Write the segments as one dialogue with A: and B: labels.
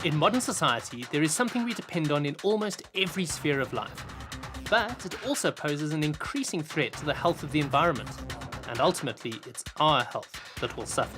A: In modern society, there is something we depend on in almost every sphere of life. But it also poses an increasing threat to the health of the environment. And ultimately, it's our health that will suffer.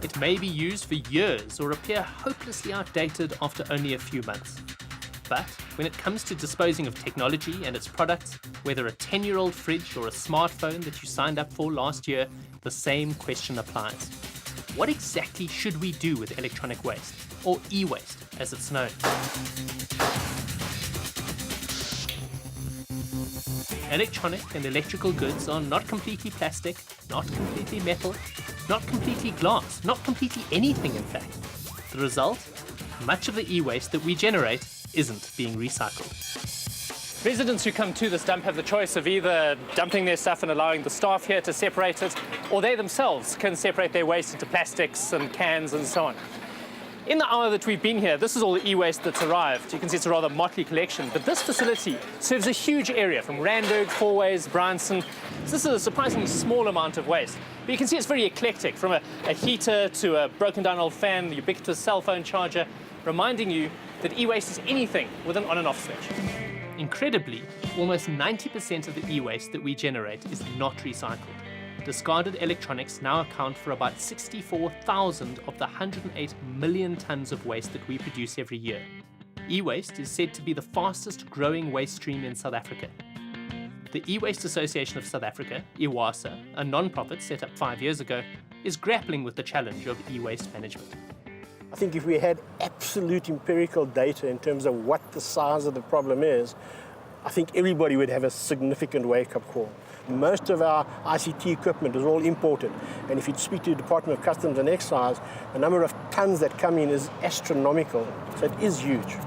A: It may be used for years or appear hopelessly outdated after only a few months. But when it comes to disposing of technology and its products, whether a 10-year-old fridge or a smartphone that you signed up for last year, the same question applies. What exactly should we do with electronic waste, or e-waste as it's known? Electronic and electrical goods are not completely plastic, not completely metal, not completely glass, not completely anything in fact. The result? Much of the e-waste that we generate isn't being recycled.
B: Residents who come to this dump have the choice of either dumping their stuff and allowing the staff here to separate it, or they themselves can separate their waste into plastics and cans and so on. In the hour that we've been here, this is all the e-waste that's arrived. You can see it's a rather motley collection, but this facility serves a huge area from Randburg, Fourways, Bryanston. So this is a surprisingly small amount of waste. But you can see it's very eclectic, from a heater to a broken down old fan, the ubiquitous cell phone charger, reminding you that e-waste is anything with an on and off switch.
A: Incredibly, almost 90% of the e-waste that we generate is not recycled. Discarded electronics now account for about 64,000 of the 108 million tons of waste that we produce every year. E-waste is said to be the fastest growing waste stream in South Africa. The E-Waste Association of South Africa, EWASA, a non-profit set up 5 years ago, is grappling with the challenge of e-waste management.
C: I think if we had absolute empirical data in terms of what the size of the problem is, I think everybody would have a significant wake-up call. Most of our ICT equipment is all imported, and if you speak to the Department of Customs and Excise, the number of tons that come in is astronomical, so it is huge.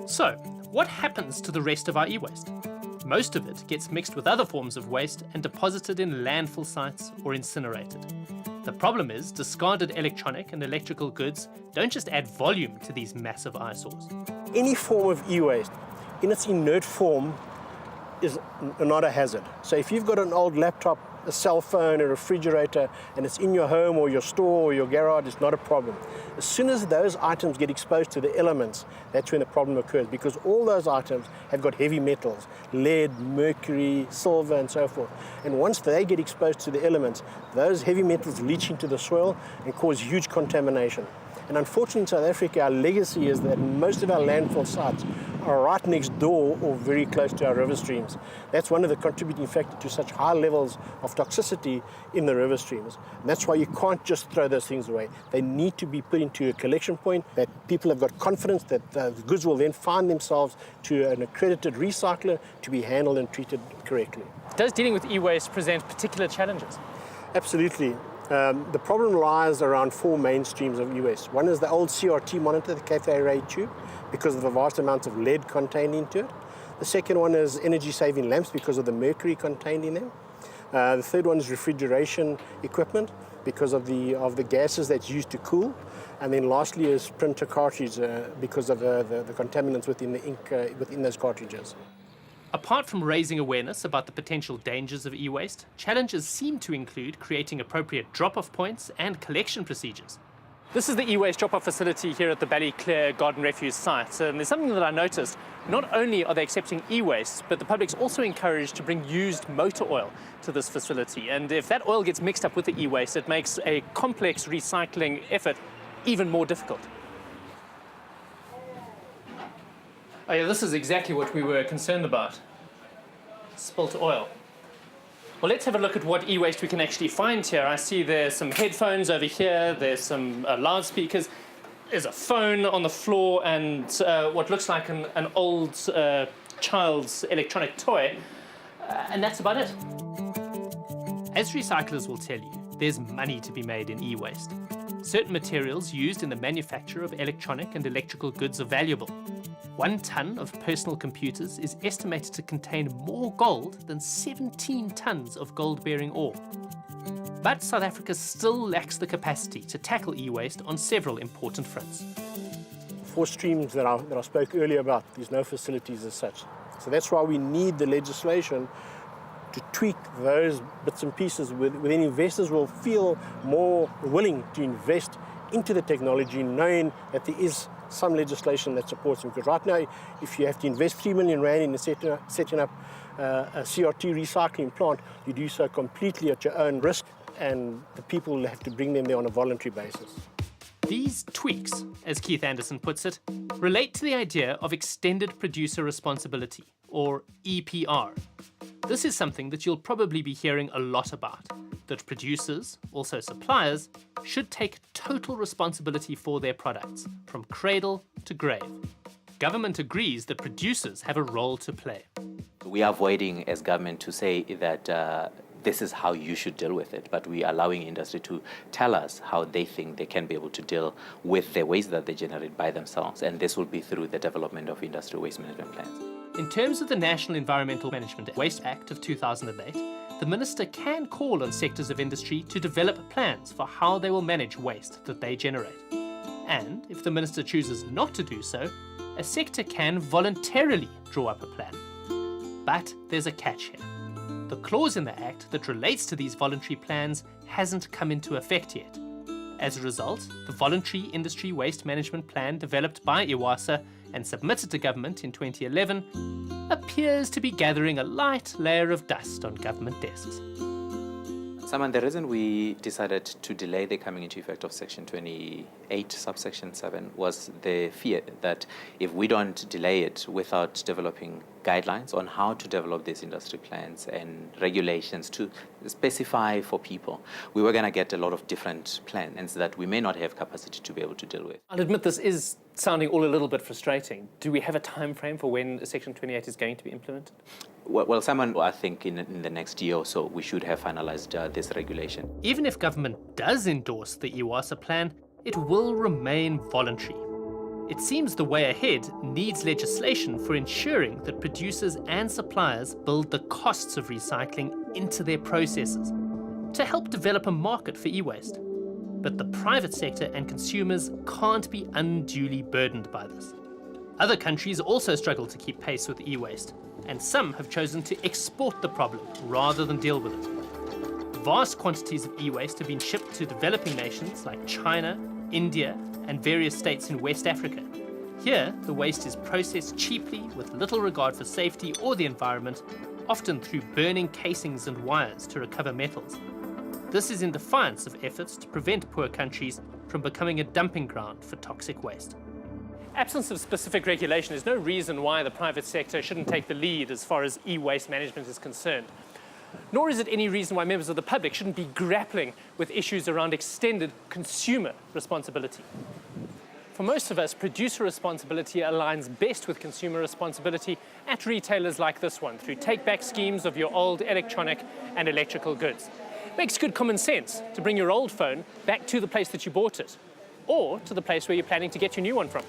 A: So, what happens to the rest of our e-waste? Most of it gets mixed with other forms of waste and deposited in landfill sites or incinerated. The problem is, discarded electronic and electrical goods don't just add volume to these massive eyesores.
C: Any form of e-waste, in its inert form, is not a hazard. So if you've got an old laptop, a cell phone, a refrigerator, and it's in your home or your store or your garage, it's not a problem. As soon as those items get exposed to the elements, that's when the problem occurs, because all those items have got heavy metals, lead, mercury, silver, and so forth. And once they get exposed to the elements, those heavy metals leach into the soil and cause huge contamination. And unfortunately in South Africa, our legacy is that most of our landfill sites are right next door or very close to our river streams. That's one of the contributing factors to such high levels of toxicity in the river streams. And that's why you can't just throw those things away. They need to be put into a collection point that people have got confidence that the goods will then find themselves to an accredited recycler to be handled and treated correctly.
B: Does dealing with e-waste present particular challenges?
C: Absolutely. The problem lies around four main streams of e-waste. One is the old CRT monitor, the cathode ray tube, because of the vast amounts of lead contained into it. The second one is energy-saving lamps because of the mercury contained in them. The third one is refrigeration equipment because of the gases that's used to cool. And then lastly is printer cartridge because of the contaminants within the ink within those cartridges.
A: Apart from raising awareness about the potential dangers of e-waste, challenges seem to include creating appropriate drop-off points and collection procedures.
B: This is the e-waste drop-off facility here at the Ballyclare Garden Refuse site. And there's something that I noticed. Not only are they accepting e-waste, but the public's also encouraged to bring used motor oil to this facility. And if that oil gets mixed up with the e-waste, it makes a complex recycling effort even more difficult. Oh yeah, this is exactly what we were concerned about. Spilt oil. Well, let's have a look at what e-waste we can actually find here. I see there's some headphones over here, there's some loudspeakers, there's a phone on the floor, and what looks like an old child's electronic toy, and that's about it.
A: As recyclers will tell you, there's money to be made in e-waste. Certain materials used in the manufacture of electronic and electrical goods are valuable. 1 ton of personal computers is estimated to contain more gold than 17 tons of gold-bearing ore. But South Africa still lacks the capacity to tackle e-waste on several important fronts.
C: 4 streams that I spoke earlier about, there's no facilities as such. So that's why we need the legislation to tweak those bits and pieces where then investors will feel more willing to invest into the technology, knowing that there is some legislation that supports them. Because right now, if you have to invest 3 million rand in setting up a CRT recycling plant, you do so completely at your own risk, and the people will have to bring them there on a voluntary basis.
A: These tweaks, as Keith Anderson puts it, relate to the idea of extended producer responsibility, or EPR. This is something that you'll probably be hearing a lot about, that producers, also suppliers, should take total responsibility for their products, from cradle to grave. Government agrees that producers have a role to play.
D: We are avoiding, as government, to say that this is how you should deal with it, but we are allowing industry to tell us how they think they can be able to deal with the waste that they generate by themselves, and this will be through the development of industrial waste management plans.
A: In terms of the National Environmental Management and Waste Act of 2008, the Minister can call on sectors of industry to develop plans for how they will manage waste that they generate. And if the Minister chooses not to do so, a sector can voluntarily draw up a plan. But there's a catch here. The clause in the Act that relates to these voluntary plans hasn't come into effect yet. As a result, the Voluntary Industry Waste Management Plan developed by IWASA and submitted to government in 2011 appears to be gathering a light layer of dust on government desks.
D: Saman, the reason we decided to delay the coming into effect of Section 28, subsection 7, was the fear that if we don't delay it without developing guidelines on how to develop these industry plans and regulations to specify for people, we were going to get a lot of different plans that we may not have capacity to be able to deal with.
B: I'll admit this is sounding all a little bit frustrating. Do we have a time frame for when Section 28 is going to be implemented?
D: Well, Saman, I think in the next year or so, we should have finalized this regulation.
A: Even if government does endorse the IWASA plan, it will remain voluntary. It seems the way ahead needs legislation for ensuring that producers and suppliers build the costs of recycling into their processes to help develop a market for e-waste. But the private sector and consumers can't be unduly burdened by this. Other countries also struggle to keep pace with e-waste, and some have chosen to export the problem rather than deal with it. Vast quantities of e-waste have been shipped to developing nations like China, India, and various states in West Africa. Here, the waste is processed cheaply with little regard for safety or the environment, often through burning casings and wires to recover metals. This is in defiance of efforts to prevent poor countries from becoming a dumping ground for toxic waste.
B: Absence of specific regulation is no reason why the private sector shouldn't take the lead as far as e-waste management is concerned. Nor is it any reason why members of the public shouldn't be grappling with issues around extended consumer responsibility. For most of us, producer responsibility aligns best with consumer responsibility at retailers like this one, through take-back schemes of your old electronic and electrical goods. Makes good common sense to bring your old phone back to the place that you bought it, or to the place where you're planning to get your new one from.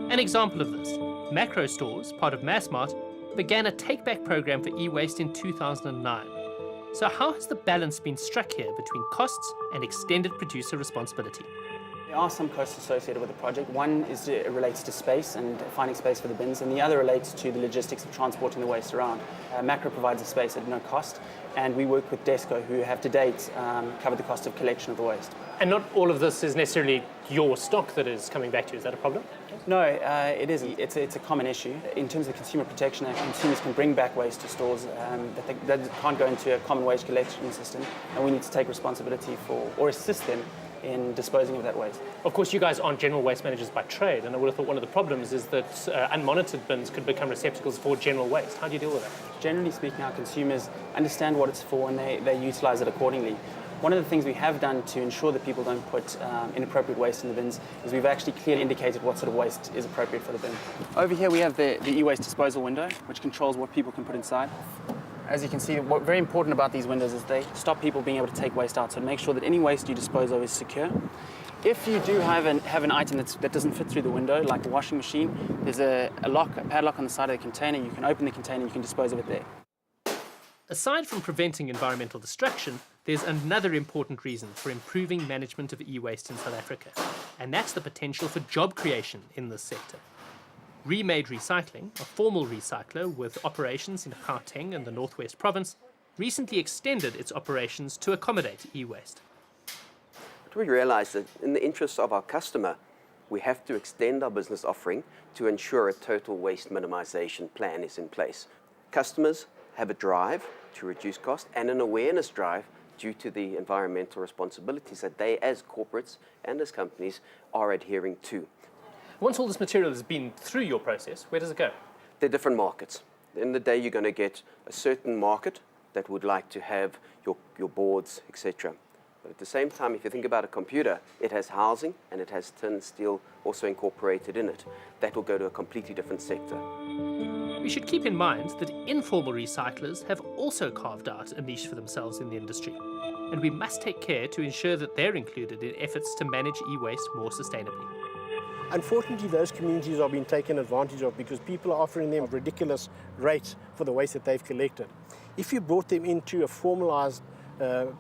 A: An example of this, Macro Stores, part of Massmart, began a take-back program for e-waste in 2009. So how has the balance been struck here between costs and extended producer responsibility?
E: There are some costs associated with the project. One is relates to space and finding space for the bins, and the other relates to the logistics of transporting the waste around. Macro provides a space at no cost, and we work with Desco, who have to date covered the cost of collection of the waste.
B: And not all of this is necessarily your stock that is coming back to you. Is that a problem?
E: No, it isn't. It's a common issue. In terms of the Consumer Protection Act, consumers can bring back waste to stores that can't go into a common waste collection system, and we need to take responsibility for, or assist them in disposing of that waste.
B: Of course, you guys aren't general waste managers by trade, and I would have thought one of the problems is that unmonitored bins could become receptacles for general waste. How do you deal with that?
E: Generally speaking, our consumers understand what it's for, and they utilise it accordingly. One of the things we have done to ensure that people don't put inappropriate waste in the bins is we've actually clearly indicated what sort of waste is appropriate for the bin. Over here we have the e-waste disposal window, which controls what people can put inside. As you can see, what's very important about these windows is they stop people being able to take waste out, so make sure that any waste you dispose of is secure. If you do have an item that doesn't fit through the window, like a washing machine, there's a padlock on the side of the container. You can open the container and you can dispose of it there.
A: Aside from preventing environmental destruction, there's another important reason for improving management of e-waste in South Africa, and that's the potential for job creation in this sector. Remade Recycling, a formal recycler with operations in Gauteng and the Northwest Province, recently extended its operations to accommodate e-waste.
F: We realized that in the interests of our customer, we have to extend our business offering to ensure a total waste minimization plan is in place. Customers have a drive to reduce cost and an awareness drive due to the environmental responsibilities that they as corporates and as companies are adhering to.
B: Once all this material has been through your process, where does it go?
F: They're different markets. In the day, you're going to get a certain market that would like to have your boards, etc. But at the same time, if you think about a computer, it has housing and it has tin, steel also incorporated in it. That will go to a completely different sector.
A: We should keep in mind that informal recyclers have also carved out a niche for themselves in the industry, and we must take care to ensure that they're included in efforts to manage e-waste more sustainably.
C: Unfortunately, those communities are being taken advantage of because people are offering them ridiculous rates for the waste that they've collected. If you brought them into a formalized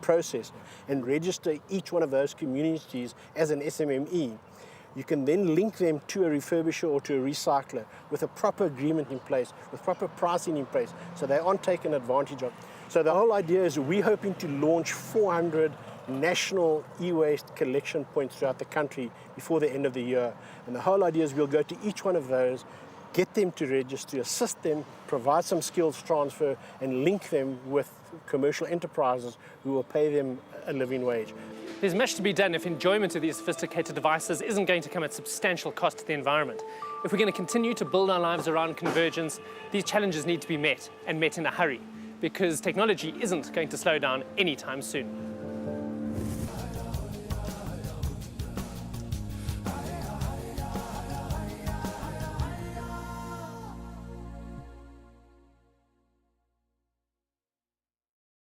C: process and register each one of those communities as an SMME, you can then link them to a refurbisher or to a recycler with a proper agreement in place, with proper pricing in place, so they aren't taken advantage of. So the whole idea is we're hoping to launch 400 national e-waste collection points throughout the country before the end of the year. And the whole idea is we'll go to each one of those, get them to register, assist them, provide some skills transfer, and link them with commercial enterprises who will pay them a living wage.
B: There's much to be done if enjoyment of these sophisticated devices isn't going to come at substantial cost to the environment. If we're going to continue to build our lives around convergence, these challenges need to be met, and met in a hurry, because technology isn't going to slow down anytime soon.